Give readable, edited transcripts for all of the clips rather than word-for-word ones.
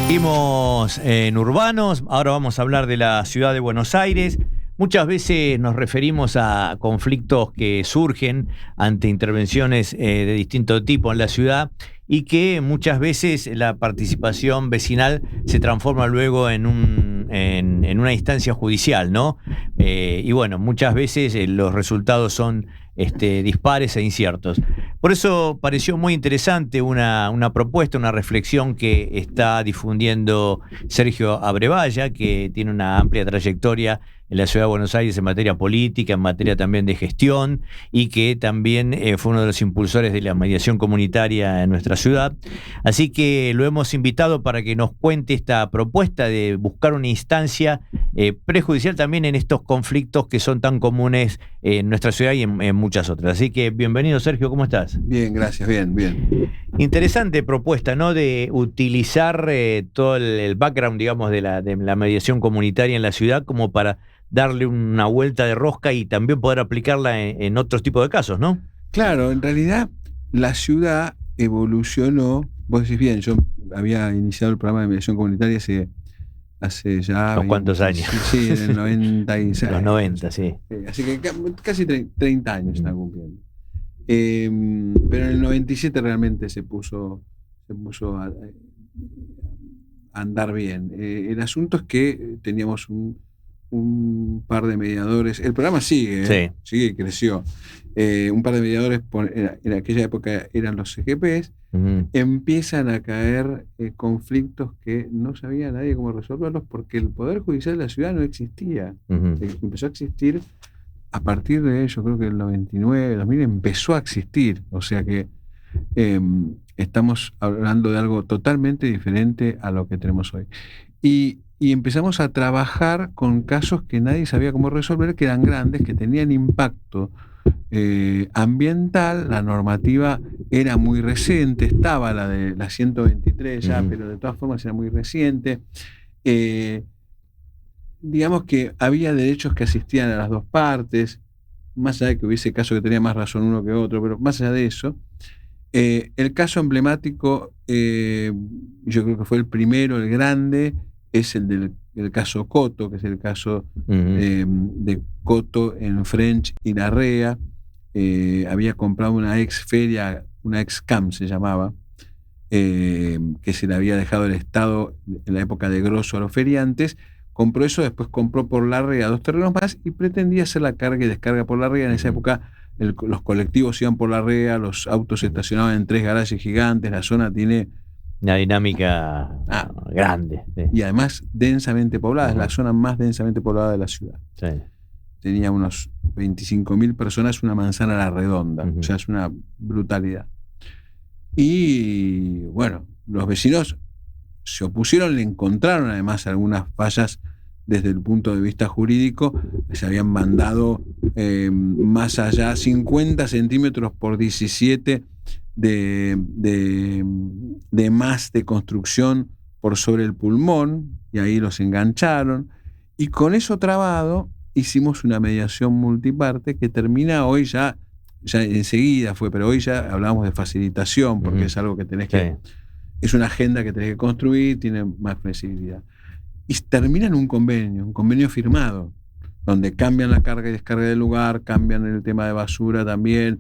Seguimos en Urbanos, ahora vamos a hablar de la ciudad de Buenos Aires. Muchas veces nos referimos a conflictos que surgen ante intervenciones de distinto tipo en la ciudad y que muchas veces la participación vecinal se transforma luego en una instancia judicial, ¿no? Y bueno, muchas veces los resultados son dispares e inciertos. Por eso pareció muy interesante una propuesta, una reflexión que está difundiendo Sergio Abrevaya, que tiene una amplia trayectoria en la ciudad de Buenos Aires en materia política, en materia también de gestión, y que también fue uno de los impulsores de la mediación comunitaria en nuestra ciudad. Así que lo hemos invitado para que nos cuente esta propuesta de buscar una instancia prejudicial también en estos conflictos que son tan comunes en nuestra ciudad y en muchas otras. Así que bienvenido, Sergio, ¿cómo estás? Bien, gracias, bien. Interesante propuesta, ¿no? De utilizar todo el background, digamos, de la mediación comunitaria en la ciudad como para darle una vuelta de rosca y también poder aplicarla en otros tipos de casos, ¿no? Claro, en realidad la ciudad evolucionó. Vos decís bien, yo había iniciado el programa de mediación comunitaria hace ya... ¿Unos cuántos años? Sí, en el 96. Los 90, sí. Así que casi 30 años están cumpliendo. Pero en el 97 realmente se puso a andar bien. El asunto es que teníamos un par de mediadores. El programa sigue y creció. Un par de mediadores en aquella época eran los CGPs. Empiezan a caer conflictos que no sabía nadie cómo resolverlos porque el Poder Judicial de la ciudad no existía. Empezó a existir a partir de, yo creo que el 99, 2000 empezó a existir. O sea que estamos hablando de algo totalmente diferente a lo que tenemos hoy. Y empezamos a trabajar con casos que nadie sabía cómo resolver, que eran grandes, que tenían impacto ambiental. La normativa era muy reciente, estaba la de la 123 ya, pero de todas formas era muy reciente. Digamos que había derechos que asistían a las dos partes, más allá de que hubiese casos que tenía más razón uno que otro, pero más allá de eso, el caso emblemático, yo creo que fue el primero, el grande, es el caso Coto, que es el caso de Coto en French y Larrea. Había comprado una ex feria, una ex CAM se llamaba, que se le había dejado el Estado en la época de Grosso a los feriantes. Compró eso, después compró por Larrea 2 terrenos más y pretendía hacer la carga y descarga por Larrea. En esa época los colectivos iban por Larrea, los autos se estacionaban en 3 garajes gigantes, la zona tiene una dinámica grande. Sí. Y además densamente poblada, es la zona más densamente poblada de la ciudad. Sí. Tenía unos 25.000 personas, una manzana a la redonda, o sea, es una brutalidad. Y bueno, los vecinos se opusieron, le encontraron además algunas fallas desde el punto de vista jurídico. Se habían mandado más allá 50 centímetros por 17 de más de construcción por sobre el pulmón, y ahí los engancharon, y con eso trabado hicimos una mediación multiparte que termina hoy ya enseguida fue, pero hoy ya hablamos de facilitación porque es algo que tenés que, es una agenda que tenés que construir, tiene más flexibilidad, y termina en un convenio firmado, donde cambian la carga y descarga del lugar, cambian el tema de basura también,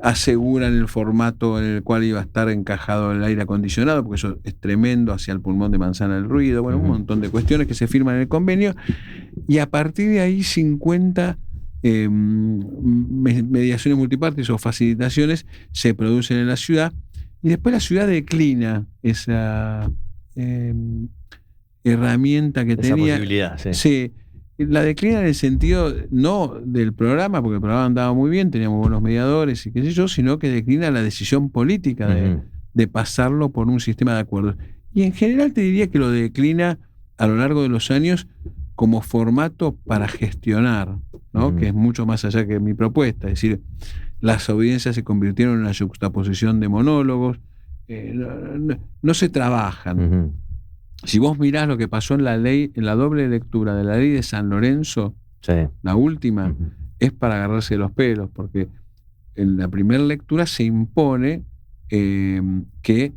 aseguran el formato en el cual iba a estar encajado el aire acondicionado, porque eso es tremendo, hacia el pulmón de manzana el ruido, bueno, un montón de cuestiones que se firman en el convenio, y a partir de ahí 50 mediaciones multipartes o facilitaciones se producen en la ciudad, y después la ciudad declina esa herramienta que esa tenía. Posibilidad, Sí. La declina en el sentido no del programa, porque el programa andaba muy bien, teníamos buenos mediadores y qué sé yo, sino que declina la decisión política de pasarlo por un sistema de acuerdos. Y en general te diría que lo declina a lo largo de los años como formato para gestionar, ¿no? Que es mucho más allá que mi propuesta. Es decir, las audiencias se convirtieron en una juxtaposición de monólogos, no se trabajan. Si vos mirás lo que pasó en la ley, en la doble lectura de la ley de San Lorenzo, la última, es para agarrarse de los pelos, porque en la primera lectura se impone que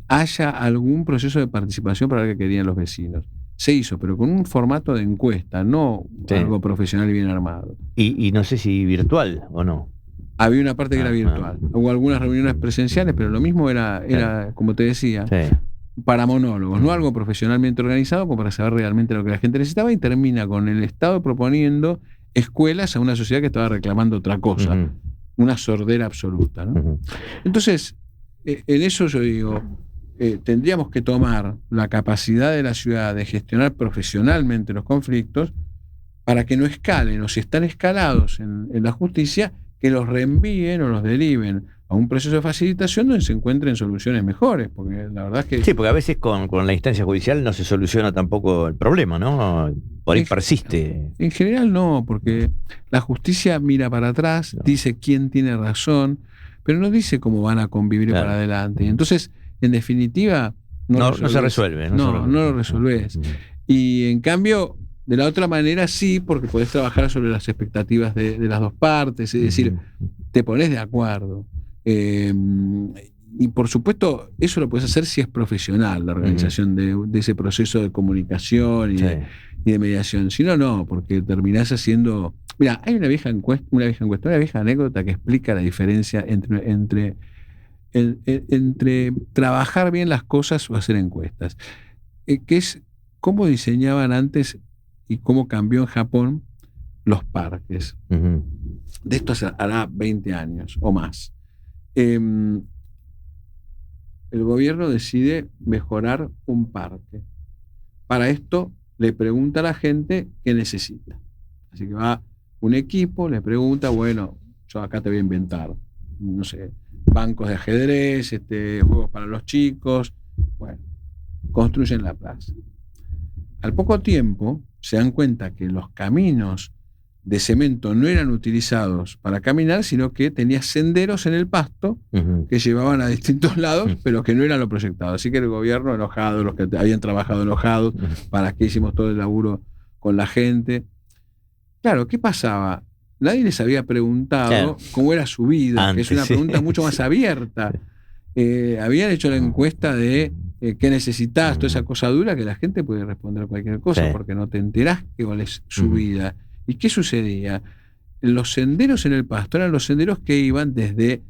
haya algún proceso de participación para ver qué querían los vecinos. Se hizo, pero con un formato de encuesta, no algo profesional y bien armado. Y no sé si virtual o no. Había una parte que era virtual. Hubo algunas reuniones presenciales, pero lo mismo era como te decía, para monólogos, no algo profesionalmente organizado como para saber realmente lo que la gente necesitaba, y termina con el Estado proponiendo escuelas a una sociedad que estaba reclamando otra cosa, una sordera absoluta, ¿no? Entonces, en eso yo digo, tendríamos que tomar la capacidad de la ciudad de gestionar profesionalmente los conflictos para que no escalen, o si están escalados en la justicia, que los reenvíen o los deriven a un proceso de facilitación donde se encuentren soluciones mejores, porque la verdad es que... Sí, porque a veces con la instancia judicial no se soluciona tampoco el problema, ¿no? Por ahí persiste. En general no, porque la justicia mira para atrás, dice quién tiene razón, pero no dice cómo van a convivir para adelante. Y entonces, en definitiva... No se resuelve. No lo resolvés. Y en cambio... De la otra manera sí, porque podés trabajar sobre las expectativas de las dos partes, es decir, te pones de acuerdo. Y por supuesto, eso lo podés hacer si es profesional, la organización de ese proceso de comunicación y de mediación. Si no, no, porque terminás haciendo... Mira, hay una vieja anécdota que explica la diferencia entre trabajar bien las cosas o hacer encuestas, que es cómo diseñaban antes y cómo cambió en Japón los parques. De esto hará 20 años o más. El gobierno decide mejorar un parque. Para esto le pregunta a la gente qué necesita. Así que va un equipo, le pregunta, bueno, yo acá te voy a inventar, no sé, bancos de ajedrez, juegos para los chicos. Bueno, construyen la plaza. Al poco tiempo se dan cuenta que los caminos de cemento no eran utilizados para caminar, sino que tenía senderos en el pasto que llevaban a distintos lados, pero que no eran lo proyectado. Así que el gobierno enojado, los que habían trabajado enojados, ¿para qué hicimos todo el laburo con la gente? Claro, ¿qué pasaba? Nadie les había preguntado cómo era su vida, que es una pregunta mucho más abierta. Habían hecho la encuesta de qué necesitas, toda esa cosa dura, que la gente puede responder cualquier cosa, porque no te enterás cuál es su vida. ¿Y qué sucedía? Los senderos en el pasto eran los senderos que iban desde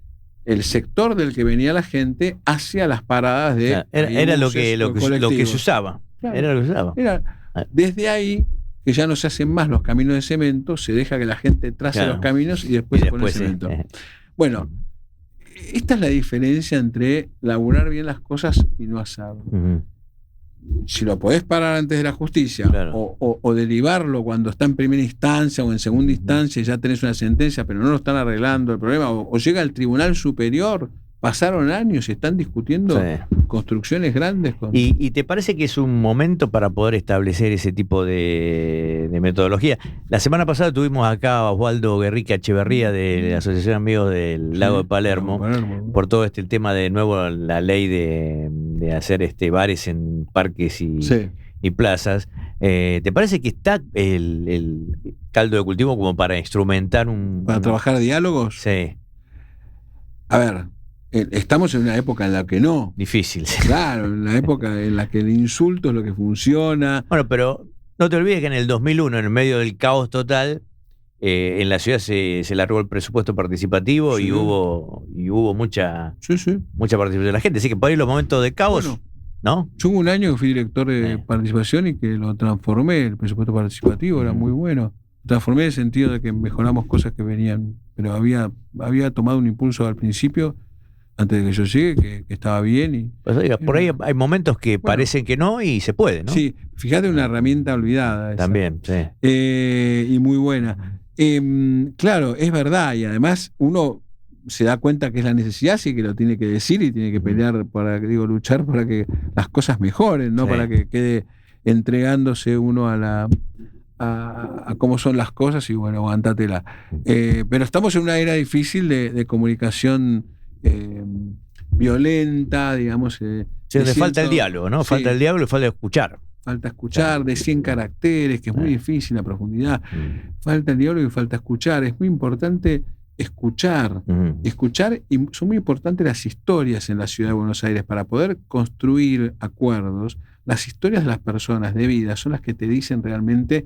el sector del que venía la gente hacia las paradas de... Era lo que se usaba. Claro. Era lo que se usaba. Desde ahí, que ya no se hacen más los caminos de cemento, se deja que la gente trace los caminos y después se pone el cemento. Bueno, esta es la diferencia entre laburar bien las cosas y no hacerlo. Si lo podés parar antes de la justicia, o derivarlo cuando está en primera instancia o en segunda instancia y ya tenés una sentencia, pero no lo están arreglando el problema, o llega al Tribunal Superior, pasaron años y están discutiendo construcciones grandes. ¿Y te parece que es un momento para poder establecer ese tipo de metodología? La semana pasada tuvimos acá a Osvaldo Guerrica Echeverría de la Asociación Amigos del Lago de Palermo, por todo el tema de nuevo la ley de hacer bares en parques y plazas. ¿Te parece que está el caldo de cultivo como para instrumentar para trabajar diálogos? Sí. A ver, estamos en una época en la que no. Difícil. Claro, en la época en la que el insulto es lo que funciona. Bueno, pero no te olvides que en el 2001, en el medio del caos total, en la ciudad se largó el presupuesto participativo y hubo mucha participación de la gente. Así que por ahí los momentos de caos, ¿no? Yo hubo un año que fui director de participación y que lo transformé, el presupuesto participativo era muy bueno. Transformé en el sentido de que mejoramos cosas que venían, pero había tomado un impulso al principio, antes de que yo llegue, que estaba bien. Por ahí hay momentos que parecen que no y se puede, ¿no? Sí, fíjate, una herramienta olvidada. Esa. También, sí. Y muy buena. Claro, es verdad, y además uno se da cuenta que es la necesidad, sí que lo tiene que decir y tiene que pelear, luchar para que las cosas mejoren, no para que quede entregándose uno a cómo son las cosas y bueno, aguantatela. Pero estamos en una era difícil de comunicación violenta, digamos. Donde falta el diálogo, ¿no? Falta el diálogo y falta escuchar. falta escuchar, de 100 caracteres, que es muy difícil la profundidad, falta el diálogo y falta escuchar. Es muy importante escuchar, y son muy importantes las historias en la ciudad de Buenos Aires para poder construir acuerdos. Las historias de las personas de vida son las que te dicen realmente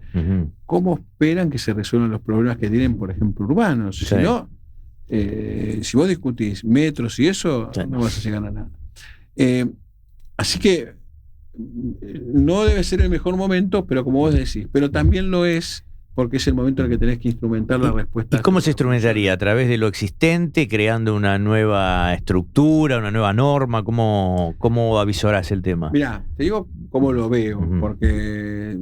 cómo esperan que se resuelvan los problemas que tienen, por ejemplo, urbanos. Si no, si vos discutís metros y eso, no vas a llegar a nada. Así que no debe ser el mejor momento, pero como vos decís, pero también lo es porque es el momento en el que tenés que instrumentar la respuesta. ¿Y cómo se instrumentaría? ¿A través de lo existente, creando una nueva estructura, una nueva norma? ¿Cómo avisorás el tema? Mirá, te digo cómo lo veo, porque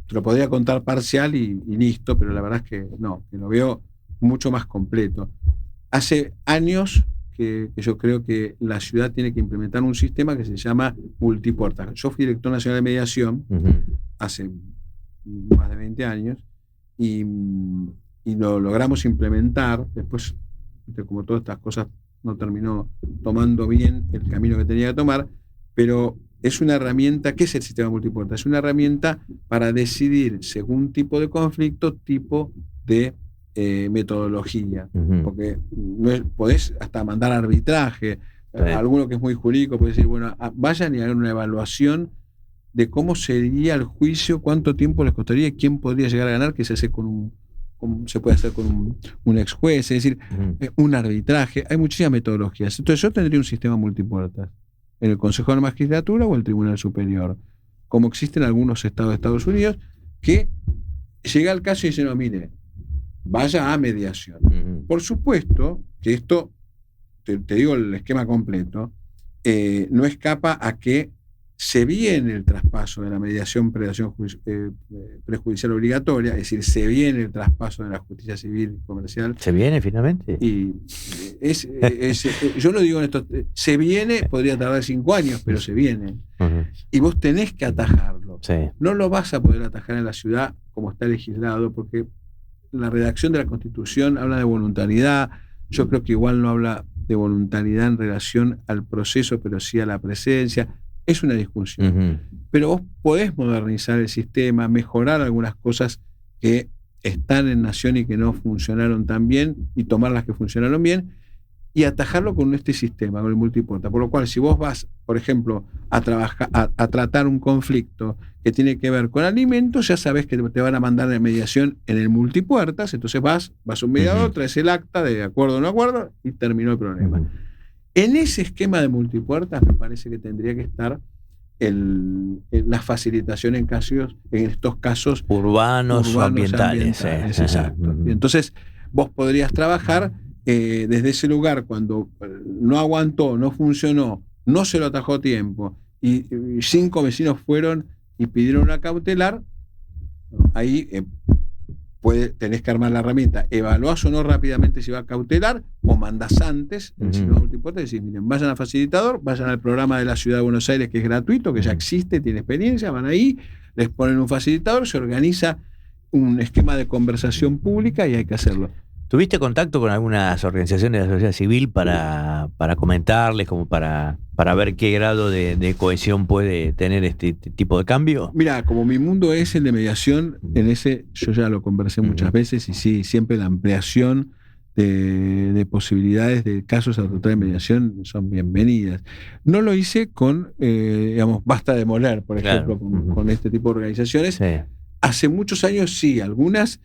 te lo podría contar parcial y listo, pero la verdad es que no, que lo veo mucho más completo. Hace años que yo creo que la ciudad tiene que implementar un sistema que se llama multipuertas. Yo fui director nacional de mediación hace más de 20 años y lo logramos implementar. Después, como todas estas cosas, no terminó tomando bien el camino que tenía que tomar, pero es una herramienta. ¿Qué es el sistema multipuerta? Es una herramienta para decidir, según tipo de conflicto, tipo de metodología, porque podés hasta mandar arbitraje. Alguno que es muy jurídico puede decir, bueno, vayan y hagan una evaluación de cómo sería el juicio, cuánto tiempo les costaría y quién podría llegar a ganar, que se hace se puede hacer con un ex juez, es decir, un arbitraje. Hay muchísimas metodologías. Entonces yo tendría un sistema multipuertas en el Consejo de la Magistratura o el Tribunal Superior, como existe en algunos estados de Estados Unidos, que llega el caso y dice, no, mire, vaya a mediación. Por supuesto que esto, te digo el esquema completo, no escapa a que se viene el traspaso de la mediación prejudicial obligatoria, es decir, se viene el traspaso de la justicia civil y comercial. ¿Se viene finalmente? Y yo lo digo en esto, se viene, podría tardar 5 años, pero se viene. Y vos tenés que atajarlo. No lo vas a poder atajar en la ciudad como está legislado, porque la redacción de la Constitución habla de voluntariedad. Yo creo que igual no habla de voluntariedad en relación al proceso, pero sí a la presencia. Es una discusión. Pero vos podés modernizar el sistema, mejorar algunas cosas que están en Nación y que no funcionaron tan bien, y tomar las que funcionaron bien, y atajarlo con este sistema, con el multipuerta. Por lo cual, si vos vas, por ejemplo, a tratar un conflicto que tiene que ver con alimentos, ya sabés que te van a mandar en mediación en el multipuertas, entonces vas a un mediador, traes el acta de acuerdo o no acuerdo, y terminó el problema. En ese esquema de multipuertas me parece que tendría que estar la facilitación en estos casos urbanos o ambientales. Exacto. Y entonces vos podrías trabajar desde ese lugar cuando no aguantó, no funcionó, no se lo atajó tiempo y 5 vecinos fueron y pidieron una cautelar. Ahí tenés que armar la herramienta, evaluás o no rápidamente si va a cautelar, o mandás antes el sistema multipuerta y decís, miren, vayan al facilitador, vayan al programa de la Ciudad de Buenos Aires, que es gratuito, que ya existe, tiene experiencia, van ahí, les ponen un facilitador, se organiza un esquema de conversación pública y hay que hacerlo. ¿Tuviste contacto con algunas organizaciones de la sociedad civil para comentarles, como para ver qué grado de cohesión puede tener este tipo de cambio? Mira, como mi mundo es el de mediación, en ese yo ya lo conversé muchas veces, y sí, siempre la ampliación de posibilidades de casos a tratar de mediación son bienvenidas. No lo hice con, Basta Demoler, por ejemplo, con este tipo de organizaciones. Sí. Hace muchos años sí, algunas...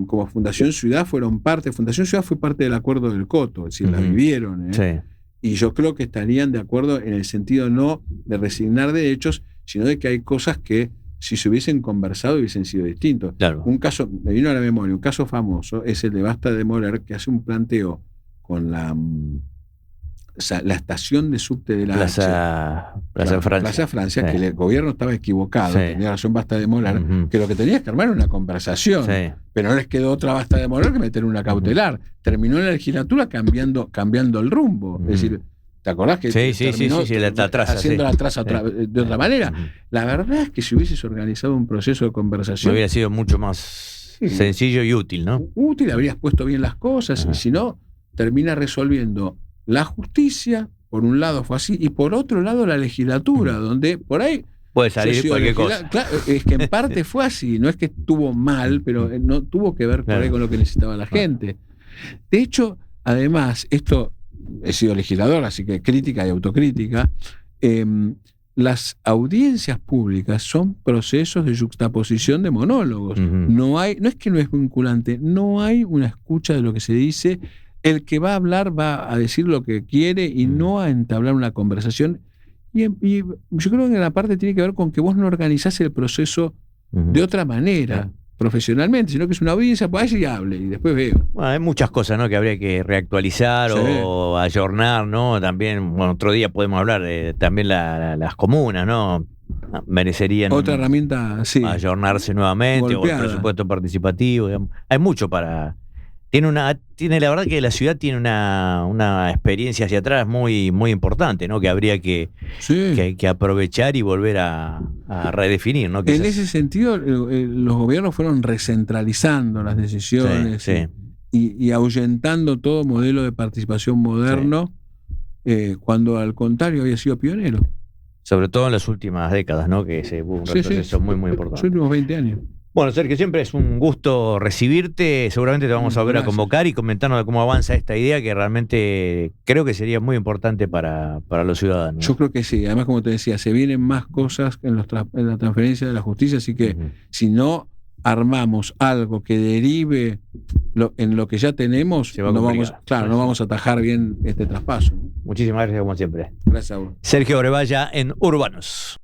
como Fundación Ciudad fueron parte. Fundación Ciudad fue parte del acuerdo del Coto, es decir, la vivieron. Sí. Y yo creo que estarían de acuerdo en el sentido no de resignar derechos, sino de que hay cosas que, si se hubiesen conversado, hubiesen sido distintos. Claro. Un caso, me vino a la memoria, un caso famoso es el de Basta Demoler, que hace un planteo con la estación de subte de la Plaza Francia, que el gobierno estaba equivocado, tenía razón Basta Demoler, que lo que tenía que armar era una conversación, pero no les quedó otra Basta Demoler que meter una cautelar. Terminó en la legislatura cambiando el rumbo. Es decir, ¿te acordás que terminó haciendo la traza de otra manera? La verdad es que si hubieses organizado un proceso de conversación, hubiera sido mucho más sencillo y útil, ¿no? Útil, habrías puesto bien las cosas, y si no, termina resolviendo la justicia, por un lado fue así, y por otro lado la legislatura, donde por ahí Puede salir cualquier cosa. Claro, es que en parte fue así, no es que estuvo mal, pero no tuvo que ver por ahí con lo que necesitaba la gente. De hecho, además, esto, he sido legislador, así que crítica y autocrítica, las audiencias públicas son procesos de yuxtaposición de monólogos. No es que no es vinculante, no hay una escucha de lo que se dice. El que va a hablar va a decir lo que quiere y no a entablar una conversación. Y yo creo que la parte tiene que ver con que vos no organizás el proceso de otra manera, profesionalmente, sino que es una audiencia, pues ahí hable y después veo. Bueno, hay muchas cosas, ¿no?, que habría que reactualizar o ayornar, ¿no? También, bueno, otro día podemos hablar de también las comunas, ¿no? Merecerían otra herramienta, sí, ayornarse nuevamente, golpeada, o el presupuesto participativo, digamos. Hay mucho para... Tiene la verdad que la ciudad tiene una experiencia hacia atrás muy, muy importante, ¿no? Que habría que aprovechar y volver a redefinir, ¿no? En ese sentido, los gobiernos fueron recentralizando las decisiones y ahuyentando todo modelo de participación moderno, cuando al contrario había sido pionero. Sobre todo en las últimas décadas, ¿no? Que hubo un retroceso muy, muy importante. Los últimos 20 años. Bueno, Sergio, siempre es un gusto recibirte. Seguramente te vamos a volver a convocar y comentarnos de cómo avanza esta idea, que realmente creo que sería muy importante para los ciudadanos. Yo creo que sí. Además, como te decía, se vienen más cosas en la transferencia de la justicia, así que si no armamos algo que derive en lo que ya tenemos, no vamos a atajar bien este traspaso. Muchísimas gracias, como siempre. Gracias a vos. Sergio Orevalla en Urbanos.